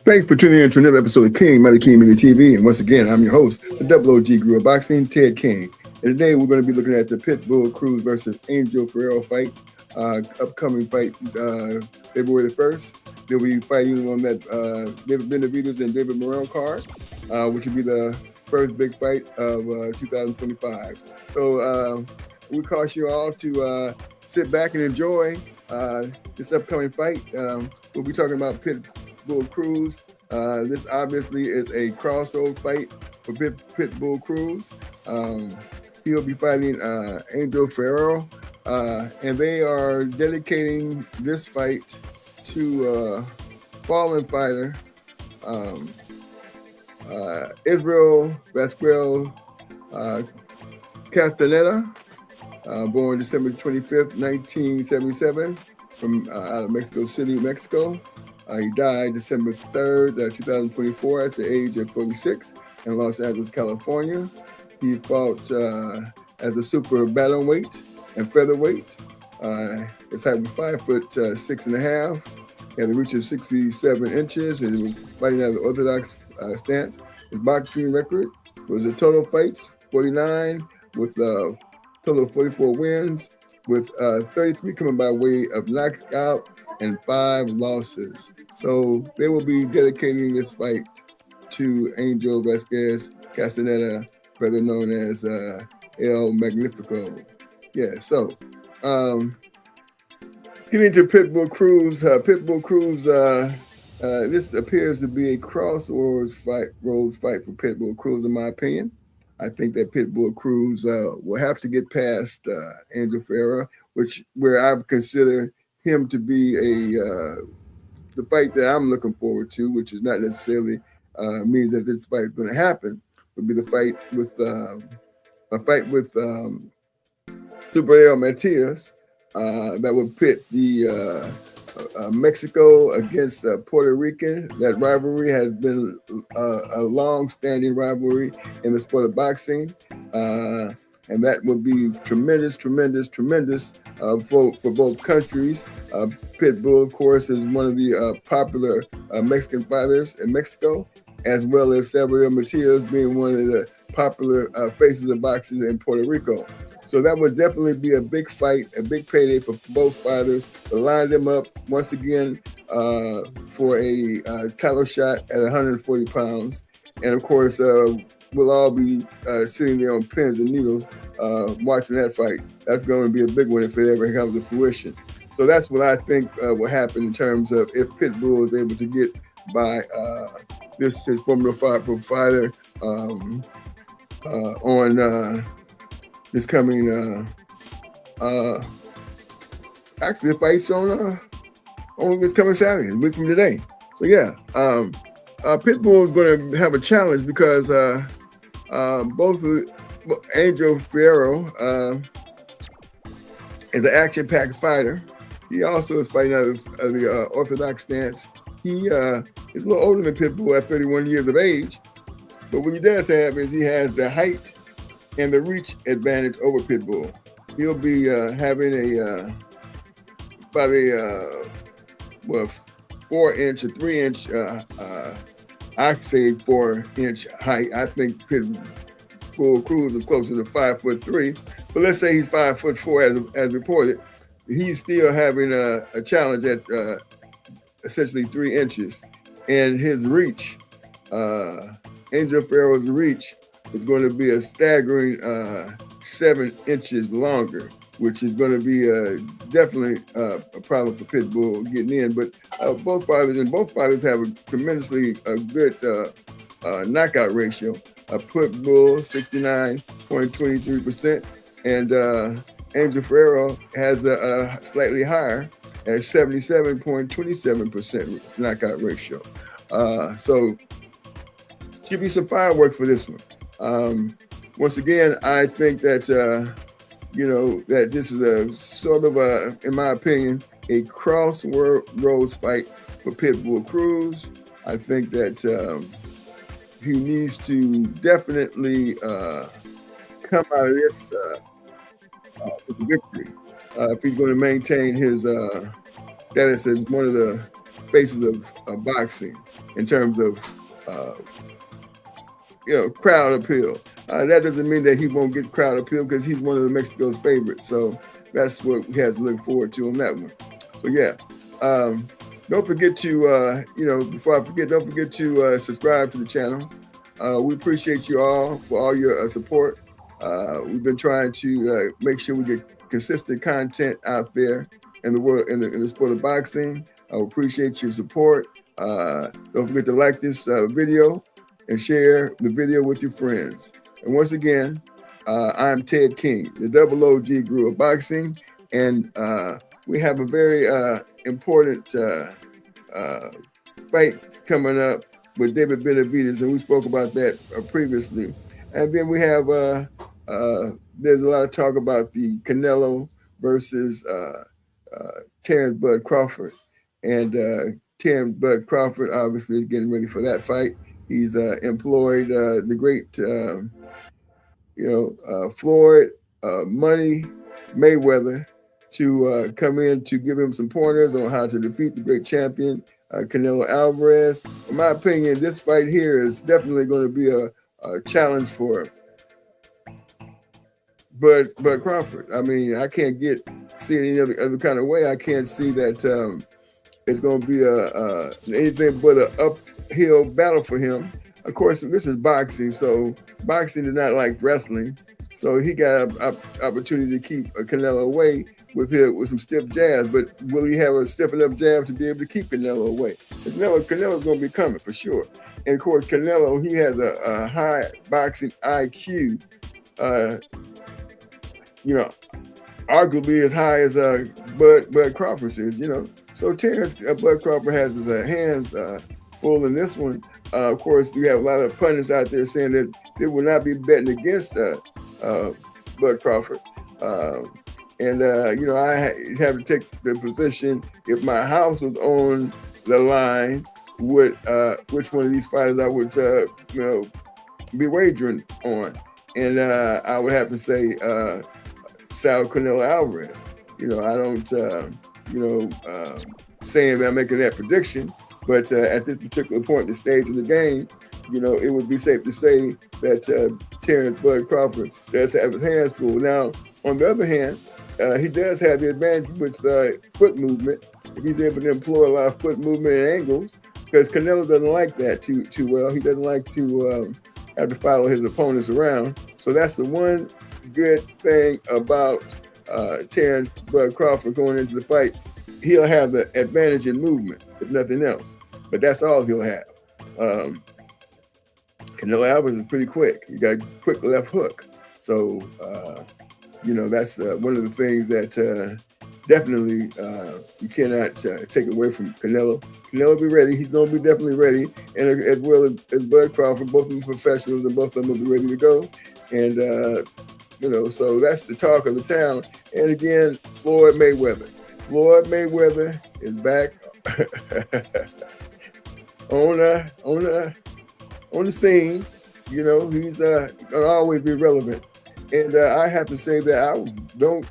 Thanks for tuning in to another episode of King, Mighty King Media TV. And once again, I'm your host, the Double OG Guru of Boxing, Ted King. And today we're going to be looking at the Pitbull Cruz versus Angel Fierro fight, upcoming fight February the 1st. They'll be fighting on that David Benavidez and David Morrell card, which will be the first big fight of 2025. So we caution you all to sit back and enjoy this upcoming fight. We'll be talking about Pitbull Cruz. This obviously is a crossroad fight for Pitbull Cruz. He'll be fighting Angel Fierro, and they are dedicating this fight to fallen fighter ISREAL VASQUEZ Castaneda, born December 25th, 1977, from out of Mexico City, Mexico. He died December 3rd, 2024 at the age of 46 in Los Angeles, California. He fought as a super bantamweight and featherweight. His height was 5'6.5". He had a reach of 67 inches, and he was fighting out of the orthodox stance. His boxing record was a total fights 49 with a total of 44 wins, with 33 coming by way of knockout and 5 losses. So they will be dedicating this fight to Angel Vasquez Castaneda, better known as El Magnifico. Yeah, so getting to Pitbull Cruz. Pitbull Cruz, this appears to be a crossroads fight for Pitbull Cruz, in my opinion. I think that Pitbull Cruz will have to get past Angel Fierro, where I consider him to be the fight that I'm looking forward to, which is not necessarily means that this fight is going to happen. Would be the fight with Super El Matias that would pit the Mexico against Puerto Rican. That rivalry has been a long-standing rivalry in the sport of boxing, and that would be tremendous for both countries. Pitbull, of course, is one of the popular Mexican fighters in Mexico, as well as Samuel Matias being one of the popular faces of boxing in Puerto Rico. So that would definitely be a big fight, a big payday for both fighters to line them up once again for a title shot at 140 pounds. And of course, we'll all be sitting there on pins and needles watching that fight. That's going to be a big one if it ever comes to fruition. So that's what I think will happen in terms of if Pitbull is able to get by his formidable fighter on this coming actually the fight's on this coming Saturday, a week from today. So yeah, Pitbull is going to have a challenge because both Angel Fierro is an action-packed fighter. He also is fighting out of the orthodox stance. He is a little older than Pitbull at 31 years of age, but what he does have is he has the height and the reach advantage over Pitbull. He'll be having about a 4-inch or 3-inch, I'd say 4-inch height. I think Pitbull Cruz is closer to 5'3", but let's say he's 5'4" as reported. He's still having a challenge at essentially 3 inches, and his reach, Angel Fierro's reach, is going to be a staggering 7 inches longer, which is going to be definitely a problem for Pitbull getting in. But both fighters have a tremendously good knockout ratio. Pitbull 69.23%, and Angel Fierro has a slightly higher at 77.27% knockout ratio. So should be some fireworks for this one. Once again, I think that that this is a sort of in my opinion, a crossroads fight for Pitbull Cruz. I think that he needs to definitely come out of this with a victory if he's going to maintain his status as one of the faces of boxing in terms of crowd appeal. That doesn't mean that he won't get crowd appeal because he's one of the Mexico's favorites. So that's what he has to look forward to on that one. So yeah, don't forget to before I forget, don't forget to subscribe to the channel. We appreciate you all for all your support. We've been trying to make sure we get consistent content out there in the world, in the sport of boxing. I appreciate your support. Don't forget to like this video and share the video with your friends. And once again, I'm Ted King, the double OG Guru of boxing, and we have a very important fight coming up with David Benavidez, and we spoke about that previously. And then we have there's a lot of talk about the Canelo versus Terrence Bud Crawford, and Terrence Bud Crawford obviously is getting ready for that fight. He's employed the great Floyd Money Mayweather to come in to give him some pointers on how to defeat the great champion Canelo Alvarez. In my opinion, this fight here is definitely going to be a challenge for Bud Crawford. I mean, I can't see it any other kind of way. I can't see that it's going to be anything but an uphill battle for him. Of course, this is boxing, so boxing is not like wrestling. So he got an opportunity to keep Canelo away with some stiff jabs, but will he have a stiff enough jab to be able to keep Canelo away? Canelo's going to be coming for sure. And of course, Canelo, he has a high boxing IQ, arguably as high as Bud Crawford's is, So Terrence Bud Crawford has his hands full in this one. Of course, you have a lot of pundits out there saying that they will not be betting against Bud Crawford. I have to take the position, if my house was on the line, which one of these fighters I would be wagering on. And I would have to say Saul Canelo Alvarez. I don't saying that I'm making that prediction, but at this particular point in the stage of the game, it would be safe to say that Terrence Bud Crawford does have his hands full. Now, on the other hand, he does have the advantage with foot movement. If he's able to employ a lot of foot movement and angles, because Canelo doesn't like that too well. He doesn't like to have to follow his opponents around. So that's the one good thing about Terrence Bud Crawford going into the fight. He'll have the advantage in movement, if nothing else. But that's all he'll have. Canelo Alvarez is pretty quick. He got a quick left hook. So, that's one of the things that definitely you cannot take away from Canelo. Canelo will be ready. He's going to be definitely ready. And as well as Bud Crawford, both of them professionals, and both of them will be ready to go. And, so that's the talk of the town. And again, Floyd Mayweather. Floyd Mayweather is back on the scene. He's gonna always be relevant. And I have to say that I don't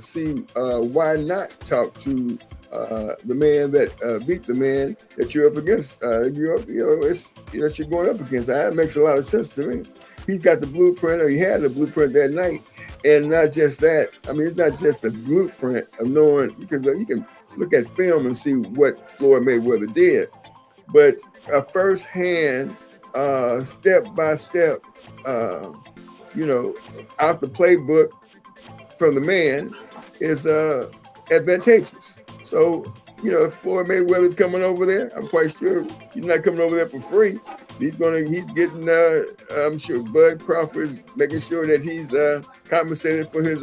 see why not talk to the man that beat the man that you're up against. That you're going up against. That makes a lot of sense to me. He's got the blueprint, or he had the blueprint that night. And not just that, I mean, it's not just the blueprint of knowing, because you can look at film and see what Floyd Mayweather did, but a first-hand, step-by-step, out the playbook from the man is advantageous. So, if Floyd Mayweather's coming over there, I'm quite sure he's not coming over there for free. He's getting, I'm sure Bud Crawford's making sure that he's compensated for his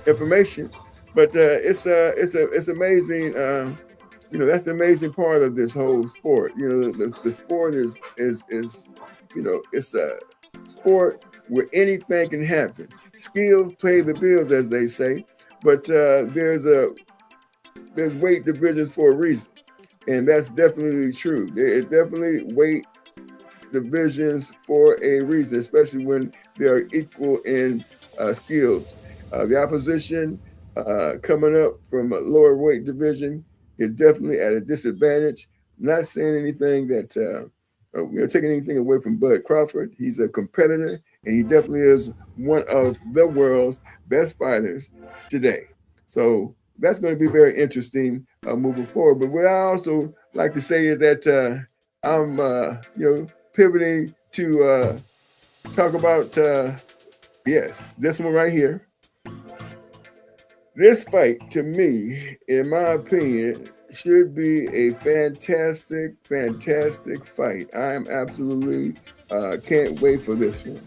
information. But it's amazing. That's the amazing part of this whole sport. The sport is it's a sport where anything can happen. Skills pay the bills, as they say. But there's weight divisions for a reason, and that's definitely true. There is definitely weight divisions for a reason, especially when they are equal in skills. The opposition coming up from a lower weight division is definitely at a disadvantage. Not saying anything that taking anything away from Bud Crawford. He's a competitor, and he definitely is one of the world's best fighters today. So that's going to be very interesting moving forward. But what I also like to say is that I'm pivoting to talk about yes, this one right here. This fight, to me, in my opinion, should be a fantastic, fantastic fight. I am absolutely can't wait for this one.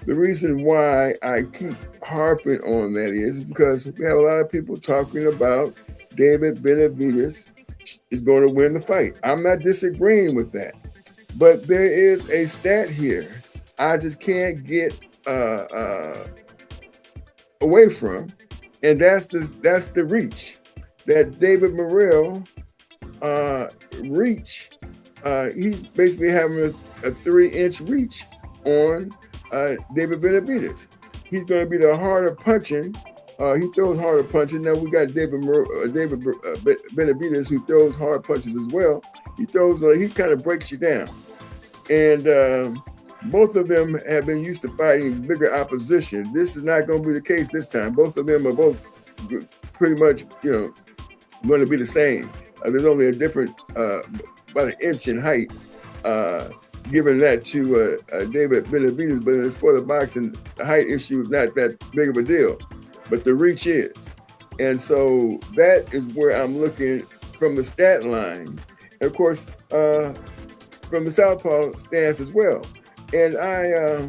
The reason why I keep harping on that is because we have a lot of people talking about David Benavidez is going to win the fight. I'm not disagreeing with that, but there is a stat here I just can't get away from, and that's the reach that David Morrell reach. He's basically having a 3-inch reach on David Benavidez. He's going to be the harder punching. He throws harder punches. Now we got David Benavidez, who throws hard punches as well. He throws. He kind of breaks you down, and both of them have been used to fighting bigger opposition. This is not going to be the case this time. Both of them are both pretty much, going to be the same. There's only a different, about an inch in height, given that to David Benavidez. But in the sport of boxing, the height issue is not that big of a deal, but the reach is. And so that is where I'm looking from the stat line, and of course, from the southpaw stance as well. And I,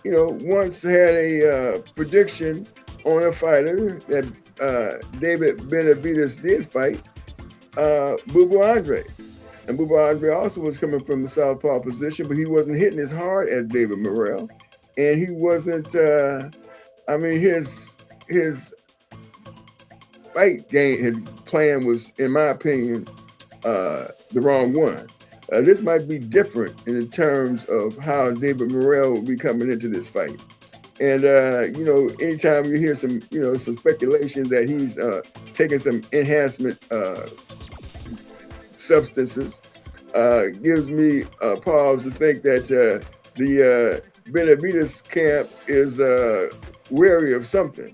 once had a prediction on a fighter that David Benavidez did fight, Boo Andre. And Boo Andre also was coming from the southpaw position, but he wasn't hitting as hard as David Morrell. And he wasn't, his fight game, his plan was, in my opinion, the wrong one. This might be different in terms of how David Morrell will be coming into this fight. And, anytime you hear some speculation that he's taking some enhancement substances, gives me a pause to think that the Benavidez camp is wary of something.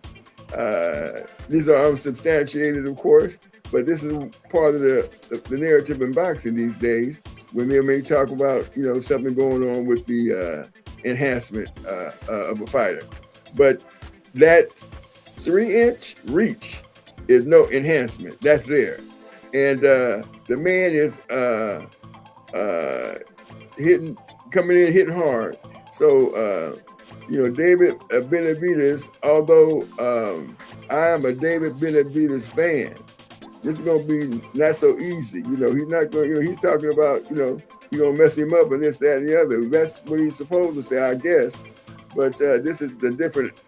These are unsubstantiated, of course, but this is part of the narrative in boxing these days, when they may talk about, something going on with the enhancement of a fighter. But that 3-inch reach is no enhancement. That's there. And the man is coming in hitting hard. So, David Benavidez, although I am a David Benavidez fan, this is going to be not so easy. He's not going, he's talking about, you're going to mess him up and this, that, and the other. That's what he's supposed to say, I guess. But this is a different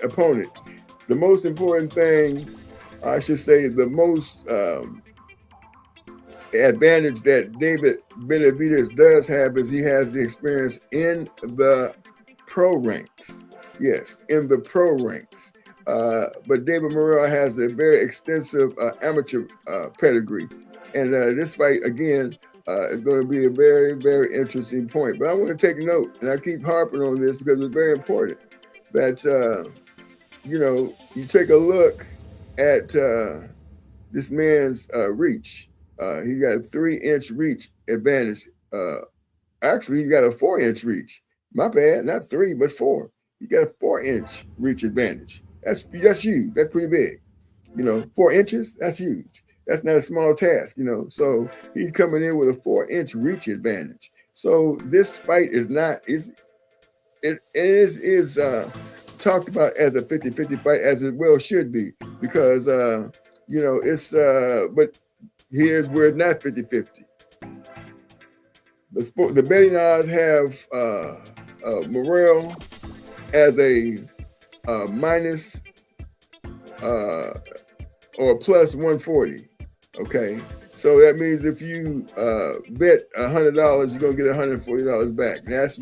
opponent. The most important thing, I should say, the most advantage that David Benavidez does have is he has the experience in the pro ranks. Yes, in the pro ranks. But David Morrell has a very extensive amateur pedigree. And this fight, again, is going to be a very, very interesting point. But I want to take note, and I keep harping on this because it's very important, that, you take a look at this man's reach. He got a 3-inch reach advantage. Actually, he got a 4-inch reach. My bad, not 3, but 4. He got a 4-inch reach advantage. That's huge. That's pretty big. 4 inches, that's huge. That's not a small task, So he's coming in with a 4-inch reach advantage. So this fight is talked about as a 50-50 fight, as it well should be, because it's but here's where it's not 50-50. The betting odds have Morrell as a minus or plus 140. Okay, so that means if you bet $100, you're gonna get $140 back. And that's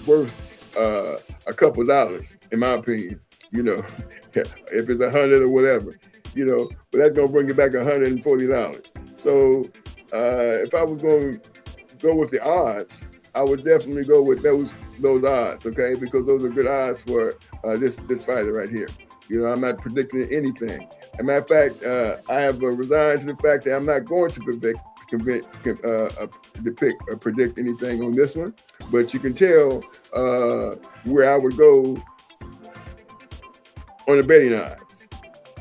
worth a couple dollars, in my opinion. you know, if it's 100 or whatever, you know, but that's going to bring you back $140. So if I was going to go with the odds, I would definitely go with those odds, okay? Because those are good odds for this fighter right here. You know, I'm not predicting anything. As a matter of fact, I have resigned to the fact that I'm not going to predict anything on this one. But you can tell where I would go on the betting odds.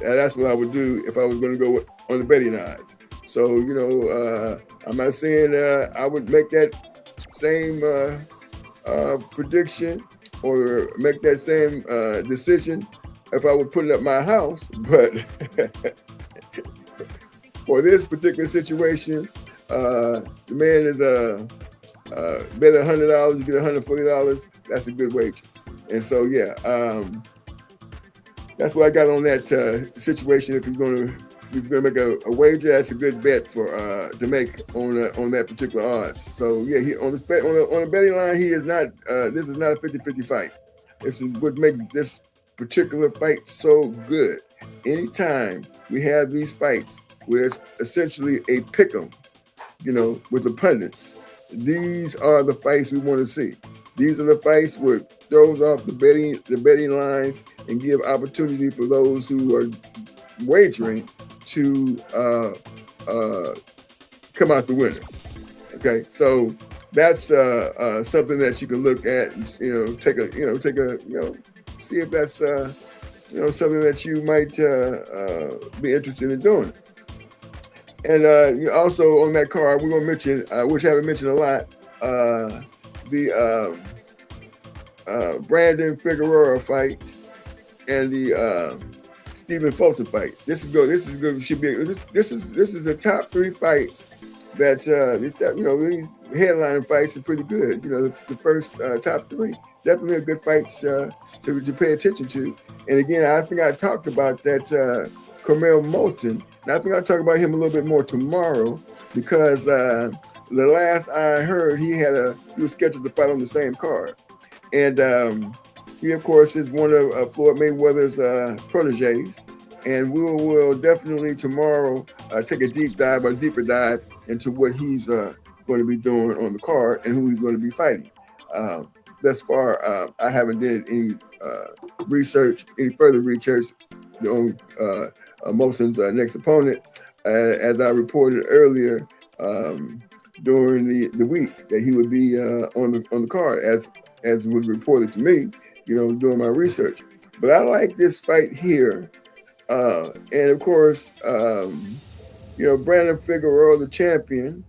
That's what I would do if I was going to go on the betting odds. So, you know, I'm not saying I would make that same prediction or make that same decision if I were putting up my house, but for this particular situation, the man is bet $100, you get $140. That's a good wager. And so, yeah, that's what I got on that situation. If he's going to make a wager, that's a good bet for to make on that particular odds. So yeah, he on the betting line, he is not. This is not a 50-50 fight. This is what makes this particular fight so good. Anytime we have these fights where it's essentially a pick'em, you know, with the pundits, these are the fights we want to see. These are the fights where it throws off the betting lines and give opportunity for those who are wagering to come out the winner. Okay, so that's something that you can look at and see if that's something that you might be interested in doing. And also on that card, we're gonna mention, which I haven't mentioned a lot, the Brandon Figueroa fight and the Stephen Fulton fight. This is good. This is good. This is the top three fights that these headline fights are pretty good. You know, the first top three definitely are good fights to pay attention to. And again, I think I talked about that Carmel Moulton, and I think I'll talk about him a little bit more tomorrow because the last I heard, he was scheduled to fight on the same card, and he of course is one of Floyd Mayweather's proteges, and we will definitely tomorrow take a deeper dive into what he's going to be doing on the card and who he's going to be fighting. Thus far, I haven't did any further research on Moulton's next opponent, as I reported earlier during the week that he would be on the card, as was reported to me, doing my research. But I like this fight here, and of course, Brandon Figueroa, the champion,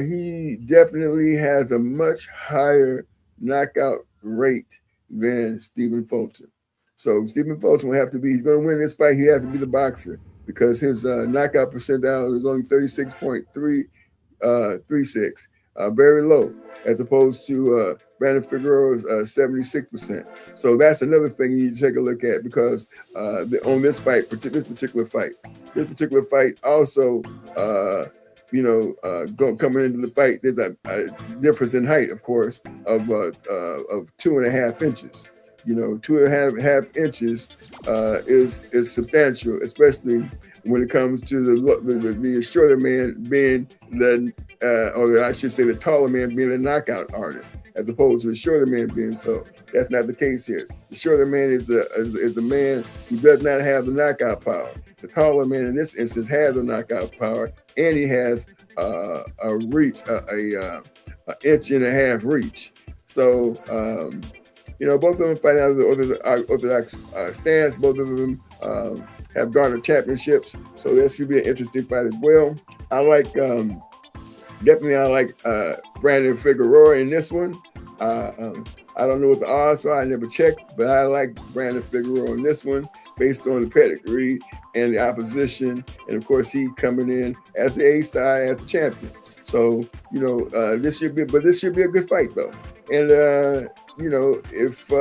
he definitely has a much higher knockout rate than Stephen Fulton. So Stephen Fulton will have to be, he's going to win this fight, he has to be the boxer because his knockout percentile is only 36.36, very low, as opposed to Brandon Figueroa's 76%. So that's another thing you need to take a look at because on this particular fight also, coming into the fight, there's a difference in height, of course, of 2.5 inches. 2.5 inches is substantial, especially when it comes to the shorter man being or I should say the taller man being a knockout artist, as opposed to the shorter man being so. That's not the case here. The shorter man is the man who does not have the knockout power. The taller man in this instance has the knockout power, and he has a reach, an inch and a half reach. So, both of them fight out of the orthodox stance. Both of them have garnered championships, so this should be an interesting fight as well. I like Brandon Figueroa in this one. I don't know what the odds are. I never checked, but I like Brandon Figueroa in this one based on the pedigree and the opposition, and of course he coming in as the A side, as the champion. So this should be a good fight though. And if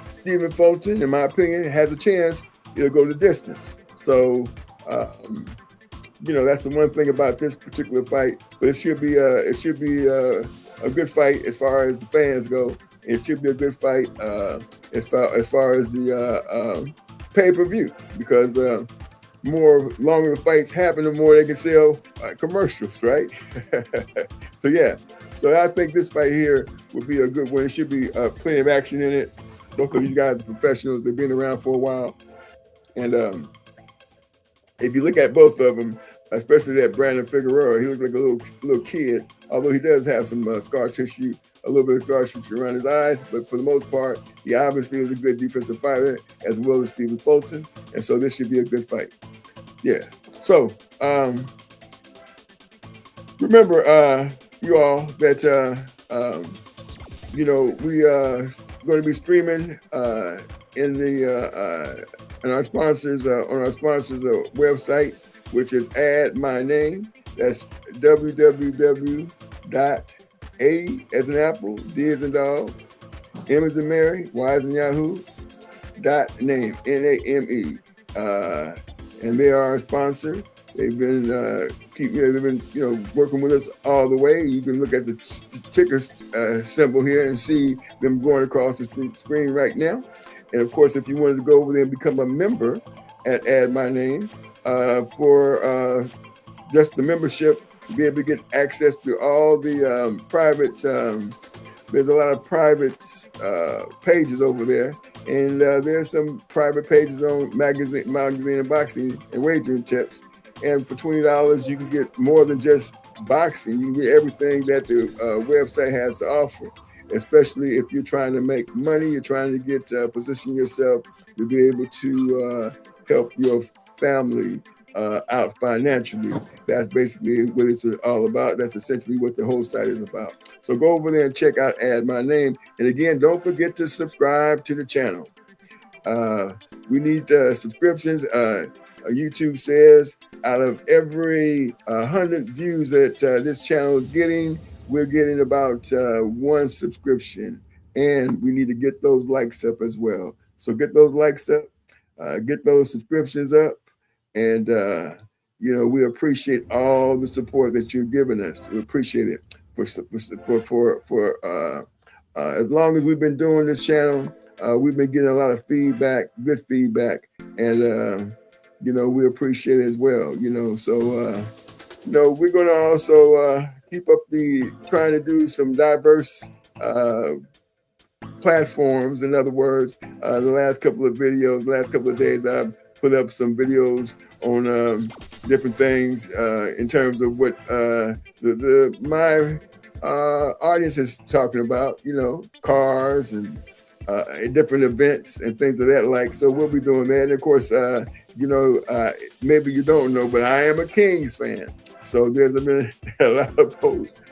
Stephen Fulton, in my opinion, has a chance, he'll go the distance. So that's the one thing about this particular fight. But it should be a good fight as far as the fans go. It should be a good fight. as far as the pay-per-view, because more longer the fights happen, the more they can sell commercials, right? So yeah, so I think this fight here would be a good one. It should be plenty of action in it. Both of these guys are professionals. They've been around for a while, and if you look at both of them, especially that Brandon Figueroa, he looks like a little kid, although he does have some scar tissue, a little bit of scar tissue around his eyes, but for the most part, he obviously is a good defensive fighter, as well as Stephen Fulton, and so this should be a good fight. Yes. So remember, you all, that we going to be streaming in the on our sponsors website, which is Add My Name. That's www.a as in apple, D as in dog, M as in Mary, Y as in Yahoo, .name, NAME. And they are our sponsor. They've been working with us all the way. You can look at the ticker symbol here and see them going across the screen right now. And of course, if you wanted to go over there and become a member at Add My Name for just the membership, be able to get access to all the private. There's a lot of private pages over there, and there's some private pages on magazine and boxing and wagering tips. And for $20, you can get more than just boxing. You can get everything that the website has to offer, especially if you're trying to make money, you're trying to get position yourself to be able to help your family out financially. That's basically what it's all about. That's essentially what the whole site is about. So go over there and check out Add My Name. And again, don't forget to subscribe to the channel. We need subscriptions. YouTube says out of every 100 views that this channel is getting, we're getting about 1 subscription. And we need to get those likes up as well. So get those likes up, get those subscriptions up. And, we appreciate all the support that you're giving us. We appreciate it. For as long as we've been doing this channel, we've been getting a lot of feedback, good feedback. And, we appreciate it as well, So, we're going to also keep up trying to do some diverse platforms. In other words, the last couple of days, I've put up some videos on different things in terms of what my audience is talking about, cars and different events and things of that like. So we'll be doing that. And of course, maybe you don't know, but I am a Kings fan. So there's been a lot of posts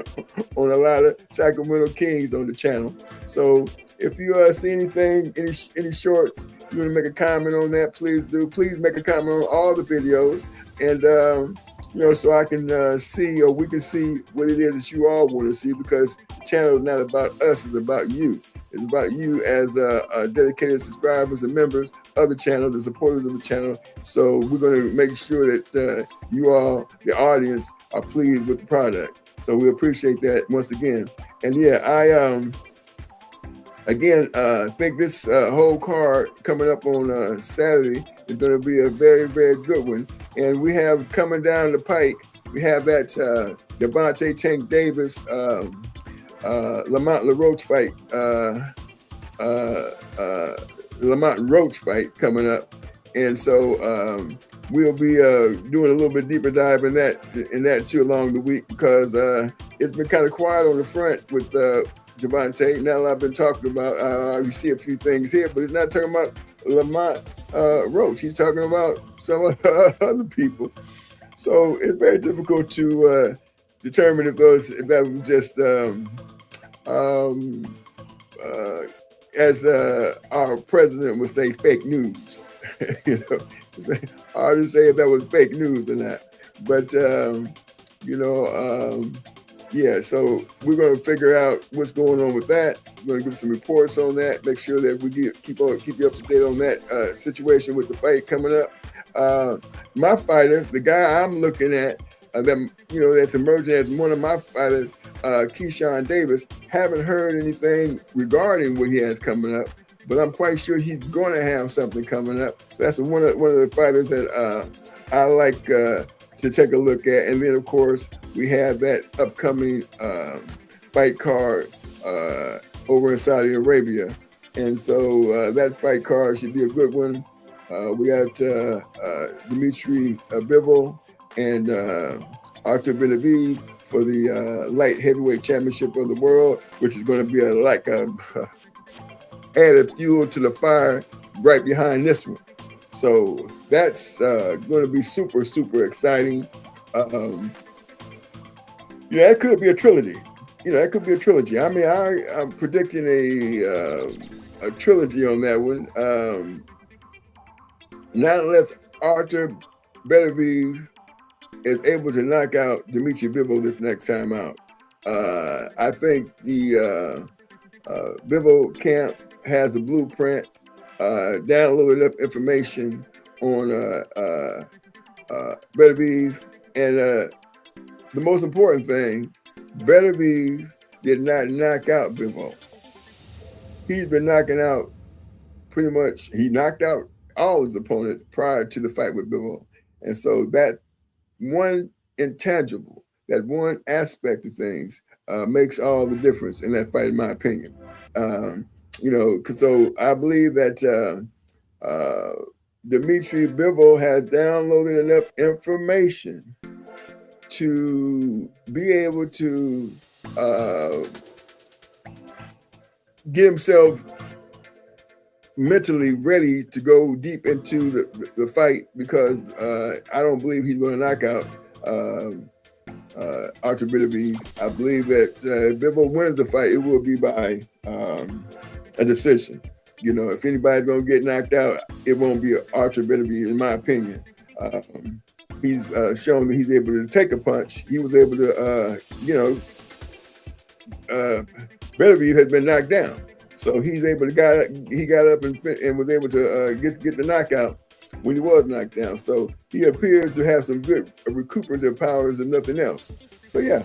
on a lot of Sacramento Kings on the channel. So if you see anything, any shorts, you want to make a comment on that, please do. Please make a comment on all the videos. And, so I can see, or we can see what it is that you all want to see, because the channel is not about us, it's about you. It's about you as dedicated subscribers and members of the channel, the supporters of the channel. So we're going to make sure that you all, the audience, are pleased with the product. So we appreciate that once again. And yeah, I think this whole card coming up on Saturday is going to be a very, very good one. And we have coming down the pike, we have that Gervonta Tank Davis Lamont LaRoche fight, Lamont Roach fight coming up, and so we'll be doing a little bit deeper dive in that too along the week, because it's been kind of quiet on the front with Gervonta. Not a lot been talking about. You see a few things here, but he's not talking about Lamont Roach. He's talking about some other people. So it's very difficult to determine if that was just as our president would say, fake news. It's hard to say if that was fake news or not. But yeah. So we're going to figure out what's going on with that. We're going to give some reports on that. Make sure that we keep you up to date on that situation with the fight coming up. My fighter, the guy I'm looking at, that's emerging as one of my fighters, Keyshawn Davis, haven't heard anything regarding what he has coming up. but I'm quite sure he's going to have something coming up. That's one of the fighters that I like to take a look at. And then, of course, we have that upcoming fight card over in Saudi Arabia. And so that fight card should be a good one. We got Dimitri Bivol and Artur Beterbiev for the light heavyweight championship of the world, which is going to be like a added fuel to the fire right behind this one. So that's going to be super, super exciting. That could be a trilogy. That could be a trilogy. I mean, I'm predicting a trilogy on that one. Not unless Artur Beterbiev is able to knock out Dimitri Bivol this next time out. I think the Bivol camp has the blueprint, downloaded enough information on Beterbiev, and the most important thing, Beterbiev did not knock out Bivol. He's been knocking out pretty much, he knocked out all his opponents prior to the fight with Bivol. And so that one intangible, that one aspect of things makes all the difference in that fight, in my opinion. So I believe that Dimitri Bivol has downloaded enough information to be able to get himself mentally ready to go deep into the fight, because I don't believe he's going to knock out Artur Beterbiev. I believe that if Bivol wins the fight, it will be by a decision. If anybody's going to get knocked out, it won't be Artur Beterbiev, in my opinion. He's shown that he's able to take a punch. He was able to, Beterbiev has been knocked down. So he's able to got up and was able to get the knockout when he was knocked down. So he appears to have some good recuperative powers and nothing else. So yeah,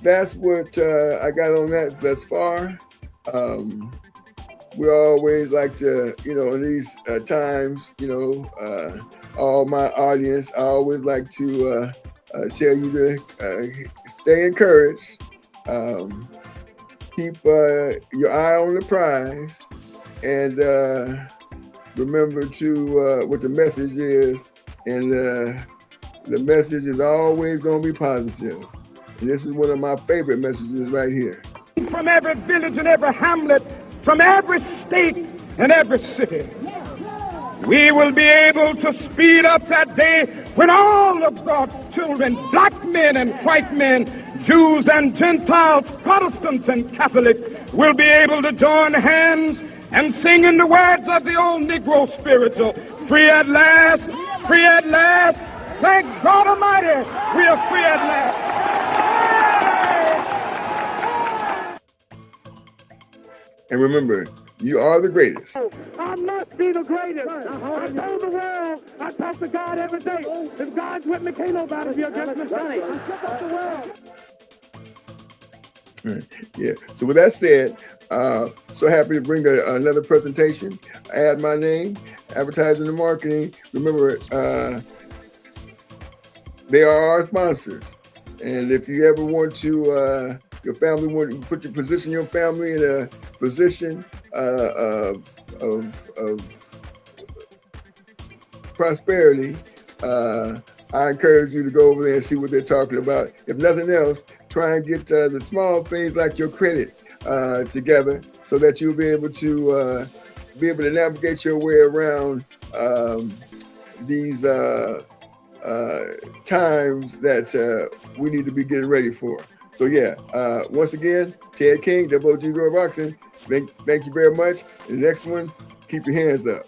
that's what I got on that thus far. We always like to, in these times, all my audience, I always like to tell you to stay encouraged. Keep your eye on the prize, and remember to what the message is. And the message is always going to be positive. And this is one of my favorite messages right here. From every village and every hamlet, from every state and every city, we will be able to speed up that day when all of God's children, black men and white men, Jews and Gentiles, Protestants and Catholics, will be able to join hands and sing in the words of the old Negro spiritual, free at last, free at last. Thank God Almighty, we are free at last. And remember, you are the greatest. I must be the greatest. I told the world, I talk to God every day. If God's with me, can't nobody be against me. The world. Yeah. So with that said, so happy to bring another presentation. Add my name, advertising and marketing. Remember, they are our sponsors. And if you ever want to, your family want to position your family in a position of prosperity, I encourage you to go over there and see what they're talking about. If nothing else, try and get the small things like your credit together, so that you'll be able to navigate your way around these times that we need to be getting ready for. So yeah, once again, Ted King, WG Girl Boxing. Thank you very much. And the next one, keep your hands up.